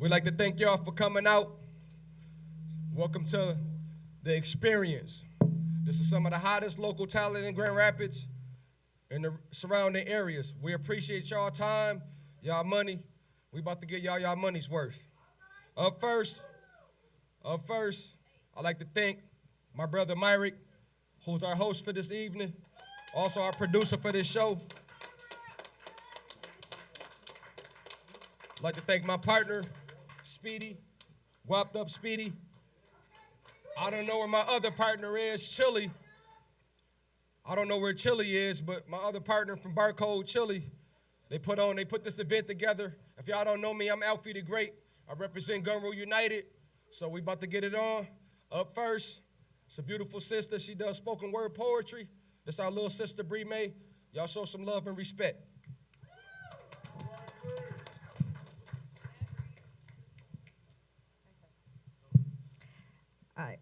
We'd like to thank y'all for coming out. Welcome to the experience. This is some of the hottest local talent in Grand Rapids and the surrounding areas. We appreciate y'all time, y'all money. We about to get y'all money's worth. Up first, I'd like to thank my brother Myrick, who's our host for this evening, also our producer for this show. I'd like to thank my partner, Speedy, Whopped Up Speedy. I don't know where my other partner is, Chili. I don't know where Chili is, but my other partner from Barcode Chili, they put this event together. If y'all don't know me, I'm Alfie the Great. I represent Gunruunited, so we about to get it on. Up first, it's a beautiful sister. She does spoken word poetry. That's our little sister, Bri Maye. Y'all show some love and respect. All right.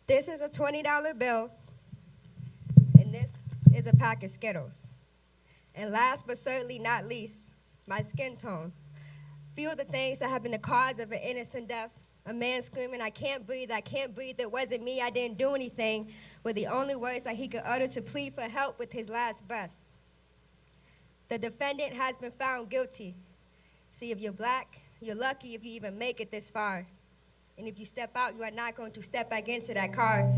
This is a $20 bill, and this is a pack of Skittles. And last but certainly not least, my skin tone. Few of the things that have been the cause of an innocent death. A man screaming, I can't breathe, it wasn't me, I didn't do anything, were the only words that he could utter to plead for help with his last breath. The defendant has been found guilty. See, if you're black, you're lucky if you even make it this far. And if you step out, you are not going to step back into that car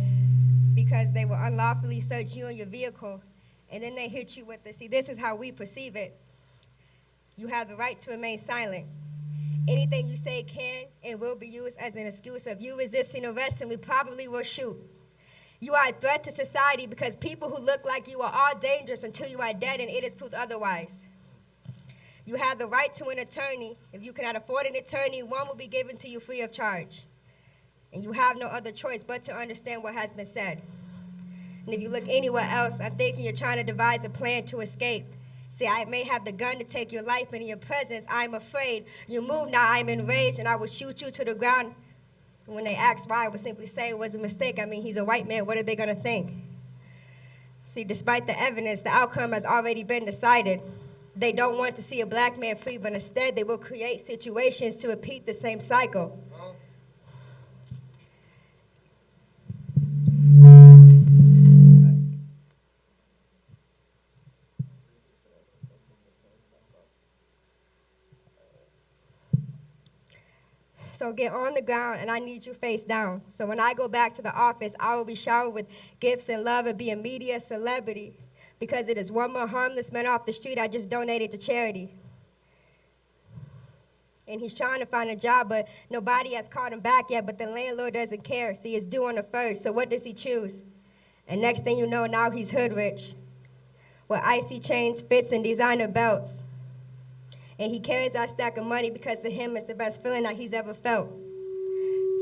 because they will unlawfully search you and your vehicle, and then they hit you with the, see, this is how we perceive it. You have the right to remain silent. Anything you say can and will be used as an excuse of you resisting arrest, and we probably will shoot. You are a threat to society because people who look like you are all dangerous until you are dead and it is proved otherwise. You have the right to an attorney. If you cannot afford an attorney, one will be given to you free of charge. And you have no other choice but to understand what has been said. And if you look anywhere else, I'm thinking you're trying to devise a plan to escape. See, I may have the gun to take your life, but in your presence, I'm afraid. You move now, I'm enraged, and I will shoot you to the ground. And when they ask why, I would simply say it was a mistake. I mean, he's a white man. What are they going to think? See, despite the evidence, the outcome has already been decided. They don't want to see a black man free, but instead they will create situations to repeat the same cycle. So get on the ground, and I need you face down. So when I go back to the office, I will be showered with gifts and love and be a media celebrity because it is one more harmless man off the street I just donated to charity. And he's trying to find a job, but nobody has called him back yet, but the landlord doesn't care. See, it's due on the 1st, so what does he choose? And next thing you know, now he's hood rich with icy chains, fits, and designer belts. And he carries that stack of money because to him it's the best feeling that he's ever felt.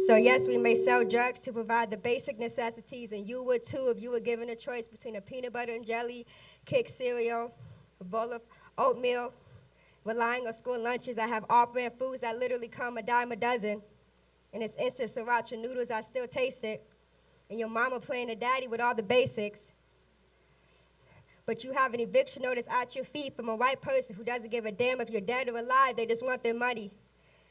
So yes, we may sell drugs to provide the basic necessities, and you would too if you were given a choice between a peanut butter and jelly, kick cereal, a bowl of oatmeal, relying on school lunches that have off-brand foods that literally come a dime a dozen, and it's instant sriracha noodles I still taste it, and your mama playing the daddy with all the basics. But you have an eviction notice at your feet from a white person who doesn't give a damn if you're dead or alive, they just want their money.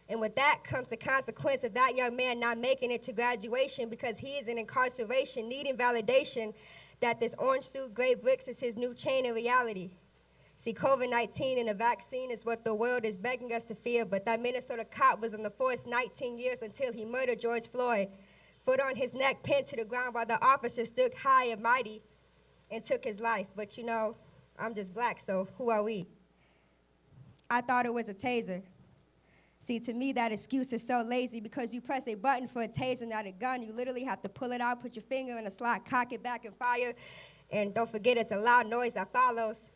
And with that comes the consequence of that young man not making it to graduation because he is in incarceration, needing validation that this orange suit, gray bricks is his new chain in reality. See, COVID-19 and a vaccine is what the world is begging us to fear, but that Minnesota cop was on the force 19 years until he murdered George Floyd, foot on his neck, pinned to the ground while the officer stood high and mighty and took his life. But you know, I'm just black, so who are we? I thought it was a taser. See, to me, that excuse is so lazy because you press a button for a taser, not a gun. You literally have to pull it out, put your finger in a slot, cock it back and fire, and don't forget it's a loud noise that follows.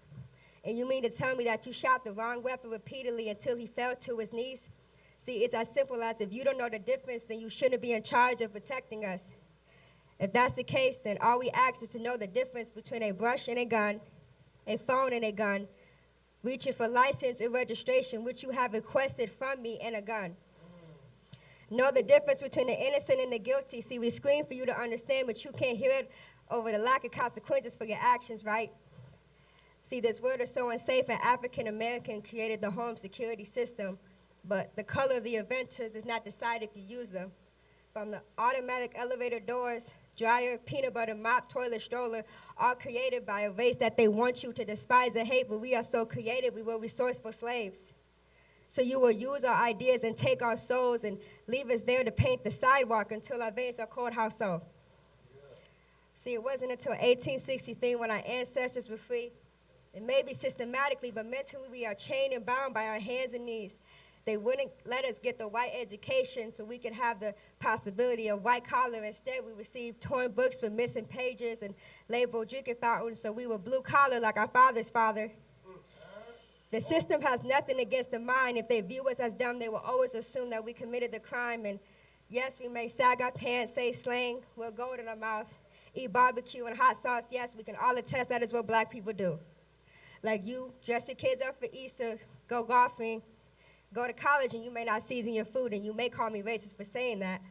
And you mean to tell me that you shot the wrong weapon repeatedly until he fell to his knees? See, it's as simple as if you don't know the difference, then you shouldn't be in charge of protecting us. If that's the case, then all we ask is to know the difference between a brush and a gun, a phone and a gun, reaching for license and registration, which you have requested from me, and a gun. Know the difference between the innocent and the guilty. See, we scream for you to understand, but you can't hear it over the lack of consequences for your actions, right? See, this world is so unsafe, and African American created the home security system. but the color of the inventor does not decide if you use them. From the automatic elevator doors, dryer, peanut butter mop, toilet stroller, all created by a race that they want you to despise and hate, but we are so creative, we were resourceful slaves. So you will use our ideas and take our souls and leave us there to paint the sidewalk until our veins are cold how so? See, it wasn't until 1863 when our ancestors were free, and maybe systematically, but mentally we are chained and bound by our hands and knees. They wouldn't let us get the white education so we could have the possibility of white collar. Instead, we received torn books with missing pages and labeled drinking fountains, so we were blue collar like our father's father. The system has nothing against the mind. If they view us as dumb, they will always assume that we committed the crime. And yes, we may sag our pants, say slang, wear gold in our mouth, eat barbecue and hot sauce. Yes, we can all attest that is what black people do. Like you dress your kids up for Easter, go golfing, go to college, and you may not season your food, and you may call me racist for saying that.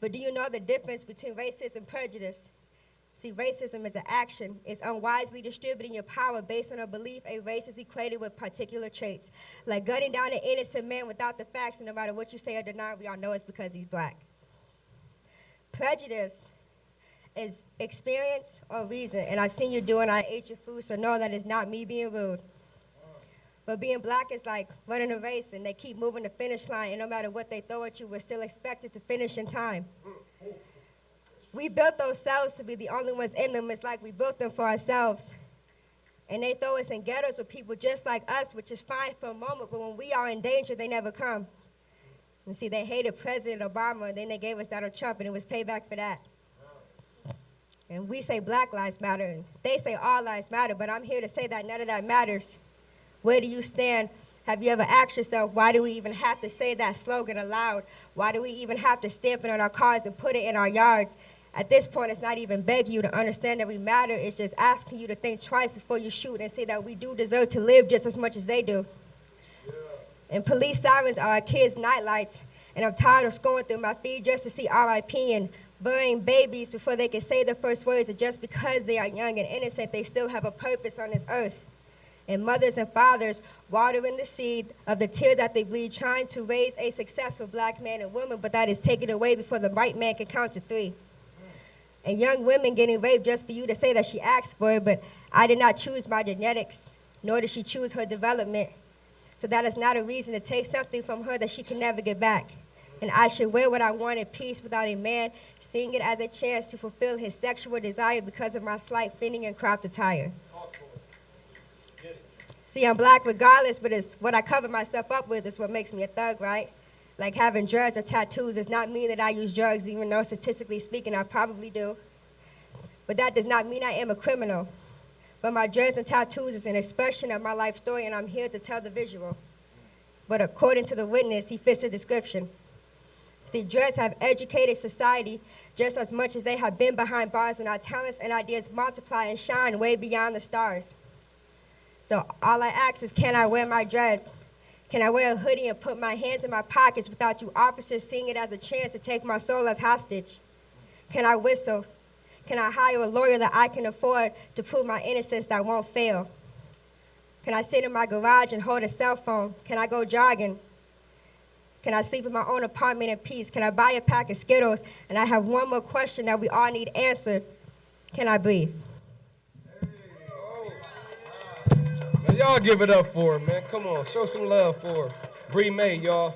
But do you know the difference between racism and prejudice? See, racism is an action. It's unwisely distributing your power based on a belief a race is equated with particular traits. Like gunning down an innocent man without the facts, and no matter what you say or deny, we all know it's because he's black. Prejudice is experience or reason, and I've seen you do it, and I ate your food, so know that it's not me being rude. But being black is like running a race, and they keep moving the finish line, and no matter what they throw at you, we're still expected to finish in time. We built those cells to be the only ones in them. It's like we built them for ourselves. And they throw us in ghettos with people just like us, which is fine for a moment, but when we are in danger, they never come. And see, they hated President Obama, and then they gave us Donald Trump, and it was payback for that. And we say Black Lives Matter, and they say all lives matter, but I'm here to say that none of that matters. Where do you stand? Have you ever asked yourself, why do we even have to say that slogan aloud? Why do we even have to stamp it on our cars and put it in our yards? At this point, it's not even begging you to understand that we matter. It's just asking you to think twice before you shoot and say that we do deserve to live just as much as they do. Yeah. And police sirens are our kids' nightlights, and I'm tired of scrolling through my feed just to see RIP and burying babies before they can say the first words, and just because they are young and innocent, they still have a purpose on this earth. And mothers and fathers watering the seed of the tears that they bleed, trying to raise a successful black man and woman, but that is taken away before the white man can count to 3. And young women getting raped just for you to say that she asked for it, but I did not choose my genetics, nor did she choose her development. So that is not a reason to take something from her that she can never get back. And I should wear what I want in peace without a man seeing it as a chance to fulfill his sexual desire because of my slight fitting and cropped attire. See, I'm black regardless, but it's what I cover myself up with is what makes me a thug, right? Like having dreads or tattoos does not mean that I use drugs, even though statistically speaking, I probably do. But that does not mean I am a criminal. But my dreads and tattoos is an expression of my life story, and I'm here to tell the visual. But according to the witness, he fits the description. The dreads have educated society just as much as they have been behind bars, and our talents and ideas multiply and shine way beyond the stars. So all I ask is, can I wear my dreads? Can I wear a hoodie and put my hands in my pockets without you officers seeing it as a chance to take my soul as hostage? Can I whistle? Can I hire a lawyer that I can afford to prove my innocence that won't fail? Can I sit in my garage and hold a cell phone? Can I go jogging? Can I sleep in my own apartment in peace? Can I buy a pack of Skittles? And I have one more question that we all need answered. Can I breathe? Y'all give it up for her, man. Come on, show some love for her. Bri Maye, y'all.